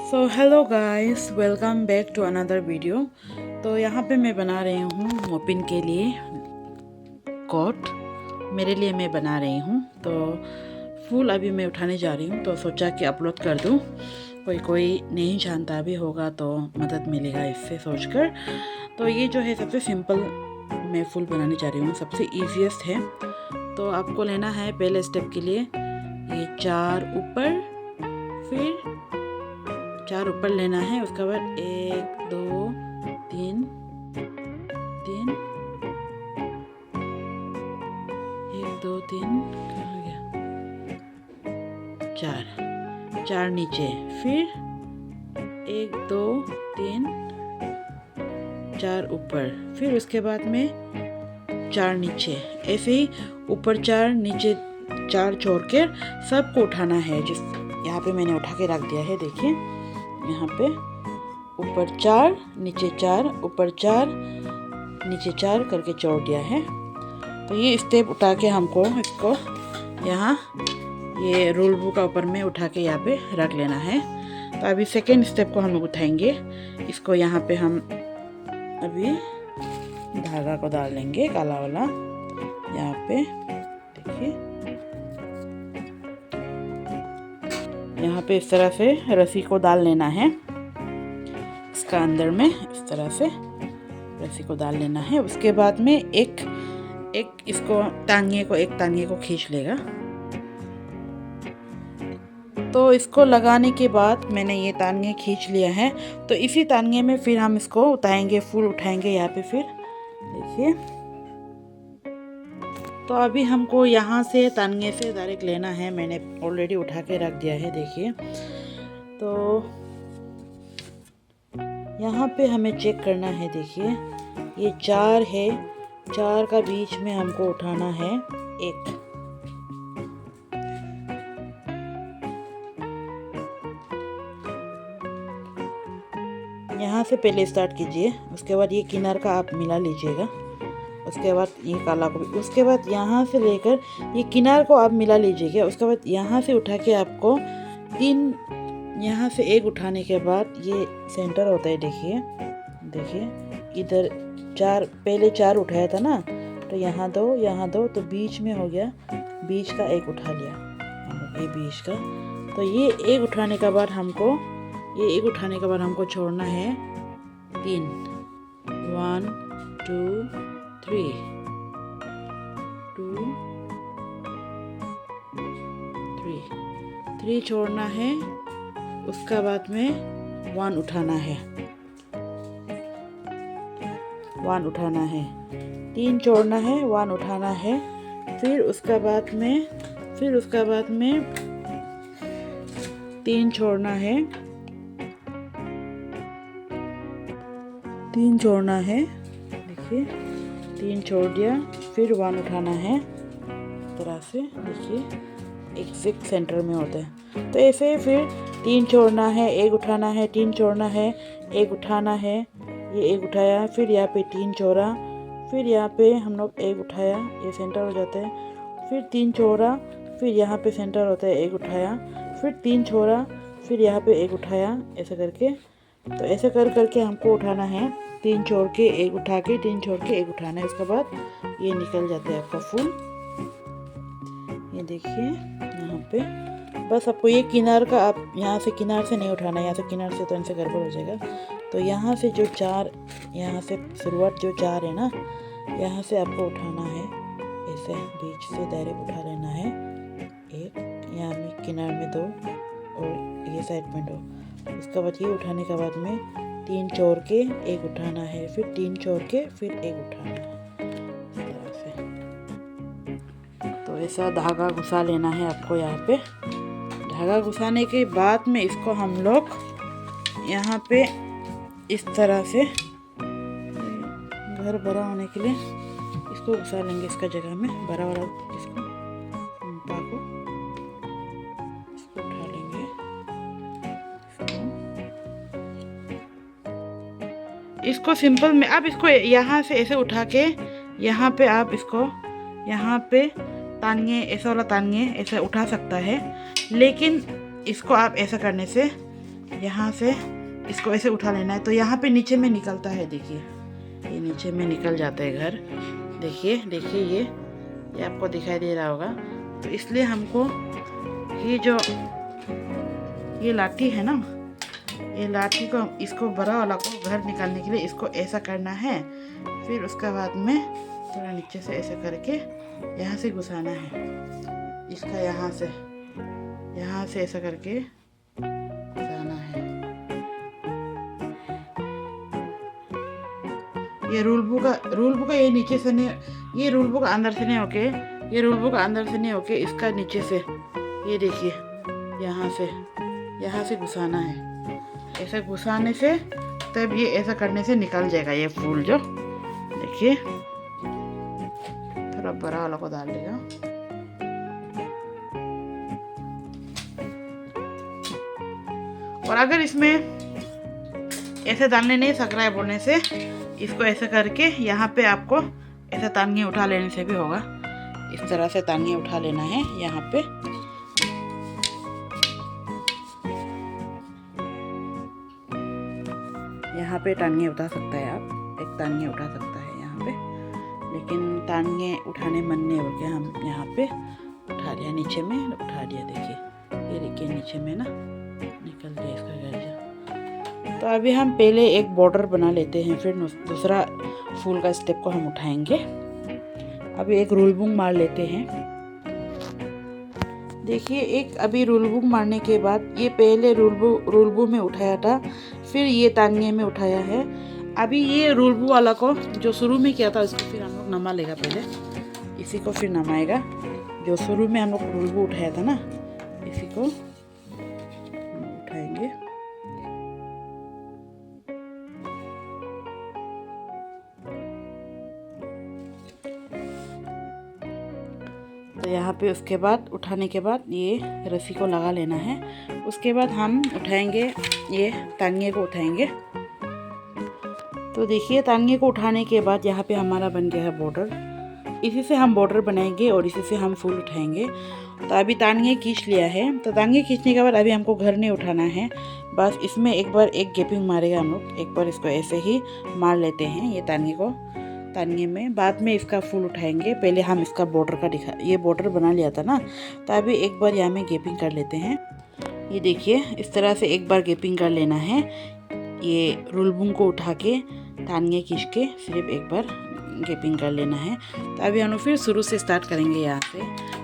So hello guys, welcome back to another video. तो यहाँ पे मैं बना रही हूँ मोपिन के लिए कोट। मेरे लिए मैं बना रही हूँ। तो फूल अभी मैं उठाने जा रही हूँ, तो सोचा कि अपलोड कर दूँ। कोई नहीं जानता भी होगा तो मदद मिलेगा इससे सोचकर। तो ये जो है सबसे सिंपल मैं फूल बनाने जा रही हूँ, सबसे ईजीएस्ट है। तो आपको लेना है पहले स्टेप के लिए ये 4 ऊपर, फिर 4 ऊपर लेना है। उसके बाद 1 2 3 3 1 2 3 कहाँ गया, 4 नीचे, फिर 1 2 3 4 ऊपर, फिर उसके बाद में 4 नीचे। ऐसे ही ऊपर 4 नीचे 4 छोड़ के सबको उठाना है। जिस यहाँ पे मैंने उठा के रख दिया है, देखिए यहाँ पे ऊपर 4 नीचे 4 ऊपर 4 नीचे 4 करके जोड़ दिया है। तो ये स्टेप उठा के हमको इसको यहाँ ये रूल बुक का ऊपर में उठा के यहाँ पे रख लेना है। तो अभी सेकेंड स्टेप को हम लोग उठाएंगे। इसको यहाँ पे हम अभी धागा को डाल लेंगे, काला वाला यहाँ पे देखिए। यहाँ पे इस तरह से रस्सी को डाल लेना है, इसका अंदर में इस तरह से रस्सी को डाल लेना है। उसके बाद में एक इसको एक टांगे को खींच लेगा। तो इसको लगाने के बाद मैंने ये तांगे खींच लिया है। तो इसी तांगे में फिर हम इसको उठाएंगे, फूल उठाएंगे यहाँ पे। फिर देखिए, तो अभी हमको यहाँ से तांगे से डायरेक्ट लेना है। मैंने ऑलरेडी उठा के रख दिया है, देखिए। तो यहाँ पे हमें चेक करना है, देखिए ये 4 है, 4 का बीच में हमको उठाना है 1। यहाँ से पहले स्टार्ट कीजिए। उसके बाद ये किनार का आप मिला लीजिएगा। उसके बाद ये काला को भी, उसके बाद यहाँ से लेकर ये किनार को आप मिला लीजिएगा। उसके बाद यहाँ से उठा के आपको 3, यहाँ से 1 उठाने के बाद ये सेंटर होता है, देखिए इधर 4, पहले 4 उठाया था ना, तो यहाँ 2 तो बीच में हो गया, बीच का 1 उठा लिया ये बीच का। तो ये 1 उठाने के बाद हमको छोड़ना है 3, 1 2 3 2 3 छोड़ना है। उसका बाद में 1 उठाना है, 1 उठाना है, 3 छोड़ना है, 1 उठाना है। फिर उसका बाद में 3 छोड़ना है, 3 छोड़ना है, देखिए 3 छोड़ दिया। फिर 1 उठाना है, इस तरह से देखिए एग्जैक्ट सेंटर में होता है। तो ऐसे फिर 3 छोड़ना है, 1 उठाना है, 3 छोड़ना है, 1 उठाना है, ये 1 उठाया, फिर यहाँ पे 3 छोड़ा, फिर यहाँ पे हम लोग 1 उठाया, ये सेंटर हो जाता है। फिर 3 छोड़ा, फिर यहाँ पे सेंटर होता है, 1 उठाया, फिर 3 छोड़ा, फिर यहाँ पे 1 उठाया, ऐसे करके। तो ऐसे करके हमको उठाना है, 3 छोड़ के 1 उठा के, 3 छोड़ के 1 उठाना है। उसके बाद ये निकल जाता है आपका फूल, ये देखिए यहाँ पे। बस आपको ये किनार का, आप यहाँ से किनार से नहीं उठाना, यहाँ से किनार से तो इनसे गड़बड़ हो जाएगा। तो यहाँ से जो 4, यहाँ से शुरुआत जो 4 है ना, यहाँ से आपको उठाना है, ऐसे बीच से डायरेक्ट उठा लेना है 1, यहाँ में किनार में 2 और ये साइड में 2। उसके बाद ये उठाने के बाद में 3 छोड़ के 1 उठाना है, फिर 3 छोड़ के फिर 1 उठाना है, इस तरह से। तो ऐसा धागा घुसा लेना है आपको यहाँ पे। धागा घुसाने के बाद में इसको हम लोग यहाँ पे इस तरह से घर बड़ा होने के लिए इसको घुसा लेंगे, इसका जगह में बड़ा वाला इसको पाको इसको उठा लेंगे, इसको सिंपल में। अब इसको यहाँ से ऐसे उठा के यहाँ पे आप इसको यहाँ पे तानिए, ऐसा वाला तानिए ऐसे उठा सकता है। लेकिन इसको आप ऐसा करने से यहाँ से इसको ऐसे उठा लेना है। तो यहाँ पे नीचे में निकलता है, देखिए ये नीचे में निकल जाता है घर। देखिए देखिए ये आपको दिखाई दे रहा होगा। तो इसलिए हमको ये लाठी है ना, ये लाठी को, इसको बड़ा वाला को घर निकालने के लिए इसको ऐसा करना है। फिर उसके बाद में थोड़ा नीचे से ऐसे करके यहाँ से घुसाना है, इसका यहाँ से ऐसा करके घुसाना है। ये रूल बुक ये नीचे से नहीं, ये रूल बुक अंदर से नहीं होके, ये रूल बुक अंदर से नहीं होके इसका नीचे से, ये देखिए यहाँ से घुसाना है। ऐसा घुसाने से तब ये ऐसा करने से निकल जाएगा ये फूल। जो देखिए थोड़ा बड़ा वाला को डाल देगा। और अगर इसमें ऐसे डालने नहीं सक रहा है बोलने से, इसको ऐसा करके यहाँ पे आपको ऐसा तानिए उठा लेने से भी होगा। इस तरह से तानिए उठा लेना है। यहाँ पे टांगे उठा सकता है आप, एक टांगे उठा सकता है यहाँ पे, लेकिन टांगे उठाने मन नहीं हो गया, हम यहाँ पे उठा लिया, नीचे में उठा लिया। देखिए ये देखिए नीचे में ना निकल गया इसका गर्जा। तो अभी हम पहले एक बॉर्डर बना लेते हैं, फिर दूसरा फूल का स्टेप को हम उठाएंगे। अभी एक रूल बुक मार लेते हैं। देखिए एक अभी रूल बुक मारने के बाद ये पहले रूल बुक में उठाया था, फिर ये तानिए में उठाया है। अभी ये रूल बुक वाला को जो शुरू में किया था इसको फिर हम लोग नमा लेगा, पहले इसी को फिर नमाएगा। जो शुरू में हम लोग रूल बुक उठाया था ना, इसी को उठाएंगे। तो यहाँ पे उसके बाद उठाने के बाद ये रस्सी को लगा लेना है। उसके बाद हम उठाएंगे, ये तानिए को उठाएंगे। तो देखिए तानिए को उठाने के बाद यहाँ पे हमारा बन गया है बॉर्डर। इसी से हम बॉर्डर बनाएंगे और इसी से हम फूल उठाएंगे। तो अभी तानिए खींच लिया है। तो तानिए खींचने के बाद अभी हमको घर नहीं उठाना है, बस इसमें एक बार एक गैपिंग मारेगा हम लोग। एक बार इसको ऐसे ही मार लेते हैं ये तानिए को, तानिए में बाद में इसका फूल उठाएंगे। पहले हम इसका बॉर्डर का ये बॉर्डर बना लिया था ना, तो अभी एक बार यहाँ में गैपिंग कर लेते हैं। ये देखिए इस तरह से एक बार गैपिंग कर लेना है। ये रूल बुक को उठा के तानिए खींच के सिर्फ एक बार गैपिंग कर लेना है। तो अभी हम लोग फिर शुरू से स्टार्ट करेंगे। यहाँ से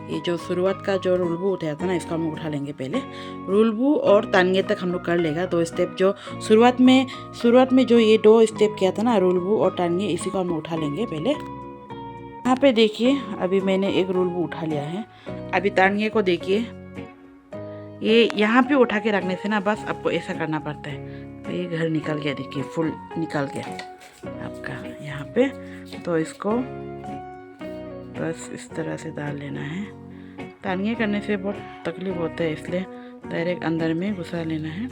ये जो शुरुआत का जो रूल बुक उठाया था ना, इसको हम लोग उठा लेंगे। पहले रूल बुक और तानिए तक हम लोग कर लेगा 2 स्टेप। जो शुरुआत में जो ये 2 स्टेप किया था ना, रूल बुक और तानिए, इसी को हम उठा लेंगे पहले। यहाँ पे देखिए अभी मैंने एक रूल बुक उठा लिया है। अभी तानिए को देखिए, ये यहाँ पे उठा के रखने से ना बस आपको ऐसा करना पड़ता है। तो ये घर निकल गया, देखिए फुल निकल गया आपका यहाँ पे। तो इसको बस इस तरह से डाल लेना है। तानिए करने से बहुत तकलीफ होता है, इसलिए डायरेक्ट अंदर में घुसा लेना है।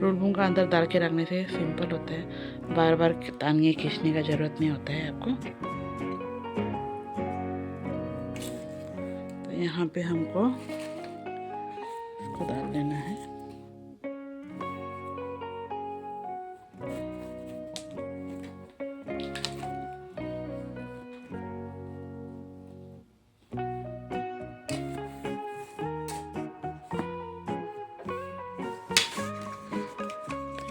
रूल बुक का अंदर डाल के रखने से सिंपल होता है, बार बार तानिए खींचने का ज़रूरत नहीं होता है आपको। तो यहाँ पे हमको इसको डाल देना है।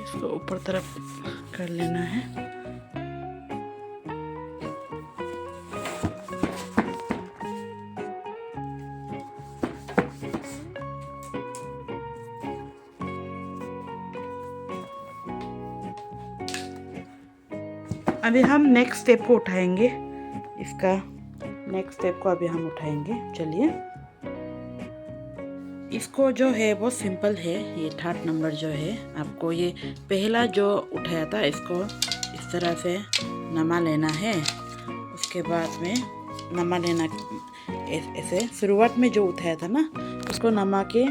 इसको ऊपर तरफ कर लेना है। अभी हम नेक्स्ट स्टेप को उठाएंगे। इसका नेक्स्ट स्टेप को अभी हम उठाएंगे। चलिए, इसको जो है बहुत सिंपल है। ये 3rd नंबर जो है, आपको ये पहला जो उठाया था इसको इस तरह से नमा लेना है। उसके बाद में नमा लेना ऐसे, शुरुआत में जो उठाया था ना उसको नमा के,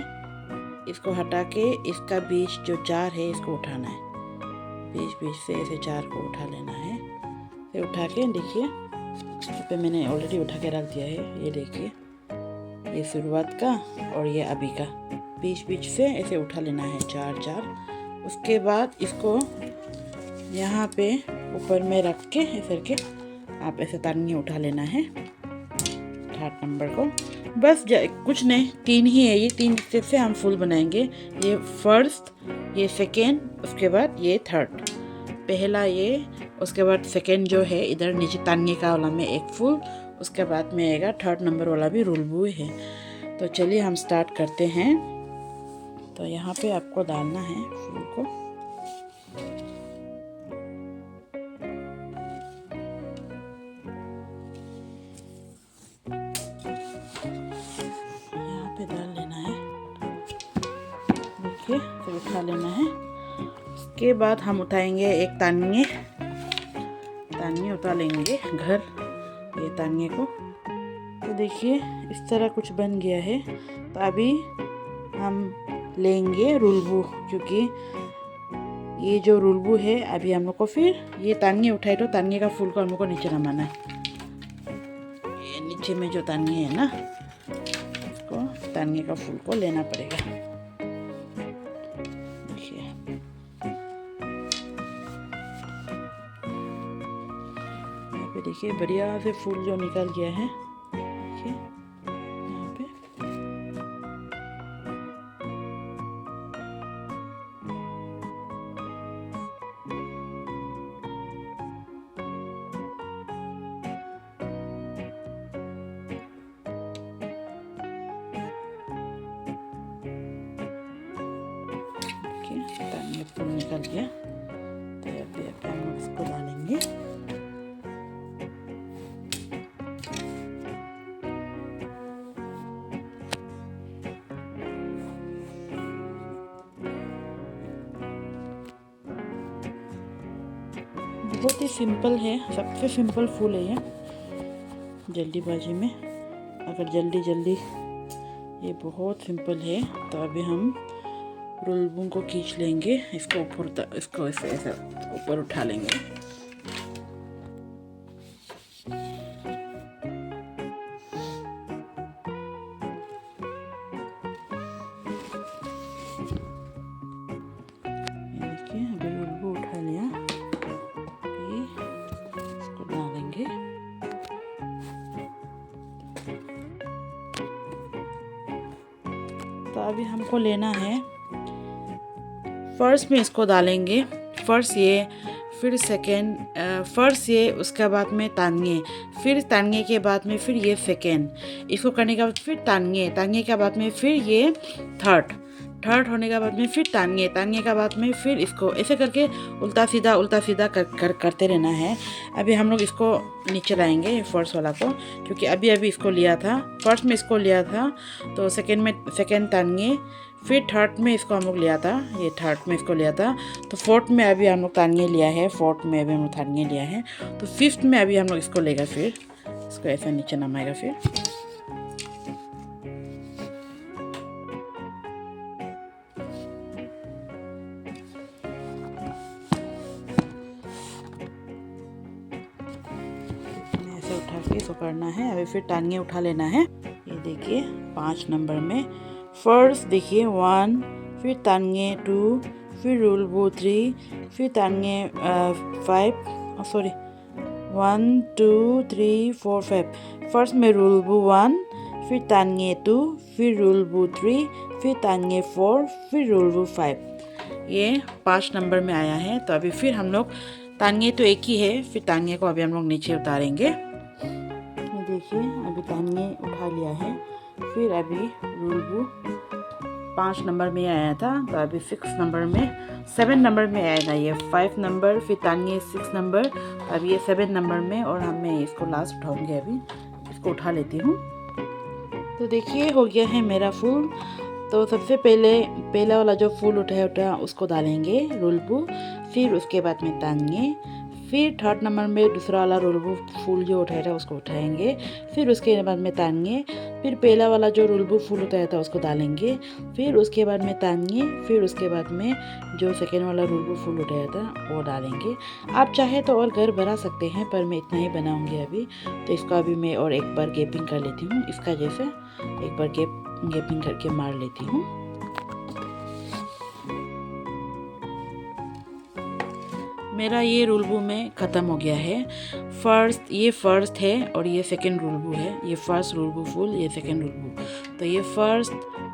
इसको हटा के इसका बीच जो 4 है इसको उठाना है। बीच से ऐसे 4 को उठा लेना है। फिर उठा के देखिए, यहाँ पे मैंने ऑलरेडी उठा के रख दिया है। ये देखिए, ये शुरुआत का और ये अभी का बीच बीच से ऐसे उठा लेना है 4 उसके बाद इसको यहाँ पे ऊपर में रख के ऐसे करके आप ऐसे तानिए उठा लेना है 3rd नंबर को। बस कुछ नहीं, 3 ही है ये, 3 स्टेप से हम फुल बनाएंगे। ये फर्स्ट, ये सेकेंड, उसके बाद ये थर्ड। पहला ये, उसके बाद सेकेंड जो है इधर नीचे तानिए का वाला में एक फुल, उसके बाद में आएगा 3rd नंबर वाला भी रुलबू है। तो चलिए हम स्टार्ट करते हैं। तो यहाँ पे आपको डालना है फूल को। यहाँ पे डाल लेना है, देखिए, फिर उठा लेना है। उसके बाद हम उठाएंगे एक तानिए उठा लेंगे घर, ये तानिए को। तो देखिए इस तरह कुछ बन गया है। तो अभी हम लेंगे रुलबू, क्योंकि ये जो रुलबू है अभी हम लोग को फिर ये तानिए उठाए तो तानिए का फूल को हम लोग को नीचे नमाना है। ये नीचे में जो तानिए है ना, उसको तानिए का फूल को लेना पड़ेगा। देखिए यहाँ पे देखिए बढ़िया से फूल जो निकल गया है। देखिए यहाँ पे तानिए फूल निकल गया। तो अभी हम लोग इसको डालेंगे। बहुत ही सिंपल है, सबसे सिंपल फूल है ये जल्दीबाजी में। अगर जल्दी ये बहुत सिंपल है। तो अभी हम रुलबू को खींच लेंगे, इसको ऊपर, इसको ऐसे ऊपर उठा लेंगे। ये देखिए अभी रुलबू उठा लिया, अभी इसको डालेंगे। तो अभी हमको लेना है, फर्स्ट में इसको डालेंगे, फर्स्ट ये, फिर सेकेंड, फर्स्ट ये, उसके बाद में तानिए, फिर तानिए के बाद में फिर ये सेकेंड, इसको करने के बाद फिर तानिए के बाद में फिर ये थर्ड होने के बाद में फिर तानिए के बाद में फिर इसको ऐसे करके उल्टा सीधा करते रहना है। अभी हम लोग इसको नीचे लाएंगे फर्स्ट वाला को, क्योंकि अभी इसको लिया था, फर्स्ट में इसको लिया था, तो सेकेंड तानिए, फिर थर्ड में इसको हम लोग लिया था, ये थर्ड में इसको लिया था, तो फोर्थ में अभी हम लोग तानिए लिया है, फोर्थ में अभी हम लोग तानिए लिया है, तो फिफ्थ में अभी हम लोग इसको लेगा, फिर इसको ऐसा नीचे नमाएगा। फिर ऐसे उठा के इसको करना है। अभी फिर तानिए उठा लेना है। ये देखिए 5 नंबर में फर्स्ट देखिए 1, फिर तानिए 2, फिर रुलबू 3, फिर तानिए 5, 1 2 3 4 5। फर्स्ट में रुलबू 1, फिर तानिए 2, फिर रुलबू 3, फिर तानिए 4, फिर रुलबू 5। ये 5 नंबर में आया है। तो अभी फिर हम लोग, तानिए तो एक ही है, फिर तानिए को अभी हम लोग नीचे उतारेंगे। देखिए अभी तानिए उठा लिया है, फिर अभी रुलबू 5 नंबर में आया था, तो अभी 6 नंबर में, 7 नंबर में आएगा ये 5 नंबर, फिर तानिए 6 नंबर, अभी ये 7 नंबर में, और मैं इसको लास्ट उठाऊंगी। अभी इसको उठा लेती हूँ। तो देखिए हो गया है मेरा फूल। तो सबसे पहला वाला जो फूल उठाया उसको डालेंगे रुलबू, फिर उसके बाद में तानिए, फिर थर्ड नंबर में दूसरा वाला रुलबू फूल जो उठाया था उसको उठाएंगे, फिर उसके बाद में तानिए, फिर पहला वाला जो रुलबू फूल उठाया था उसको डालेंगे, फिर उसके बाद में तानिए, फिर उसके बाद में जो सेकेंड वाला रुलबू फूल उठाया था वो डालेंगे। आप चाहे तो और घर बना सकते हैं, पर मैं इतना ही बनाऊंगी अभी। तो इसको अभी मैं और एक बार गैपिंग कर लेती हूँ, इसका जैसे एक बार गैपिंग करके मार लेती हूँ। मेरा ये रुलबू में ख़त्म हो गया है। ये फर्स्ट है और ये सेकंड रुलबू है। ये फर्स्ट रुलबू फुल, ये सेकंड रुलबू। तो ये फर्स्ट,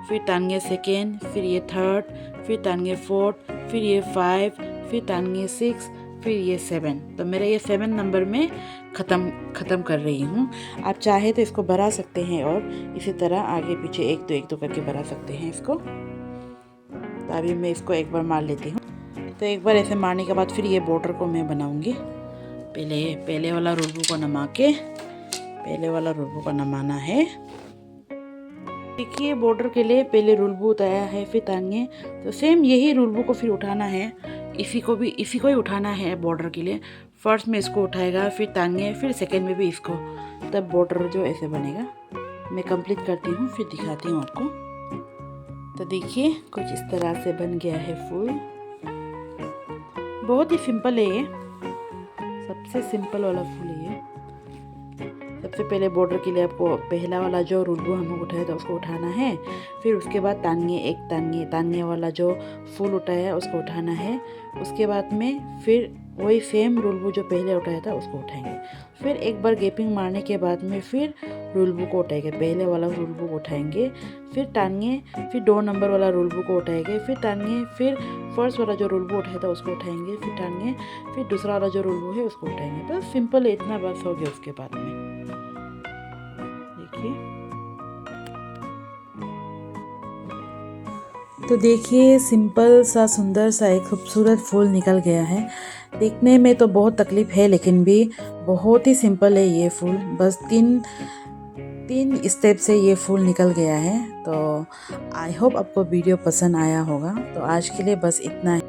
फिर तानिए सेकंड, फिर ये थर्ड, फिर तानिए फोर्थ, फिर ये 5, फिर तानिए 6, फिर ये 7। तो मेरा ये 7 नंबर में ख़त्म कर रही हूँ। आप चाहे तो इसको बढ़ा सकते हैं और इसी तरह आगे पीछे एक दो करके बढ़ा सकते हैं इसको। तो अभी मैं इसको एक बार मार लेती हूँ। तो एक बार ऐसे मारने के बाद फिर ये बॉर्डर को मैं बनाऊंगी। पहले वाला रुलबू को नमा के पहले वाला रुलबू को नमाना है। देखिए बॉर्डर के लिए पहले रुलबू उठाया है, फिर तानिए। तो सेम यही रुलबू को फिर उठाना है, इसी को ही उठाना है बॉर्डर के लिए। फर्स्ट में इसको उठाएगा, फिर तानिए, फिर सेकेंड में भी इसको, तब बॉर्डर जो ऐसे बनेगा। मैं कंप्लीट करती हूँ फिर दिखाती हूँ आपको। तो देखिए कुछ इस तरह से बन गया है फूल। बहुत ही सिंपल है ये, सबसे सिंपल वाला फूल है ये। सबसे पहले बॉर्डर के लिए आपको पहला वाला जो रुलबू हम लोग उठाए था उसको उठाना है। फिर उसके बाद तानिए वाला जो फूल उठाया है उसको उठाना है। उसके बाद में फिर वही सेम रुलबू जो पहले उठाया था उसको उठाएंगे। फिर एक बार गैपिंग मारने के बाद में फिर रुलबू को उठाएंगे। पहले वाला रुलबू को उठाएंगे, फिर तानिए, फिर 2 नंबर वाला रुलबू को उठाएंगे, फिर तानिए, फिर फर्स्ट वाला जो रुलबू उठाया था उसको उठाएंगे, फिर तानिए, फिर दूसरा वाला जो रुलबू है उसको उठाएंगे। बस सिंपल है, इतना बस हो गया। उसके बाद में तो देखिए सिंपल सा सुंदर सा एक खूबसूरत फूल निकल गया है। देखने में तो बहुत तकलीफ है लेकिन भी बहुत ही सिंपल है ये फूल। बस तीन स्टेप से ये फूल निकल गया है। तो आई होप आपको वीडियो पसंद आया होगा। तो आज के लिए बस इतना है।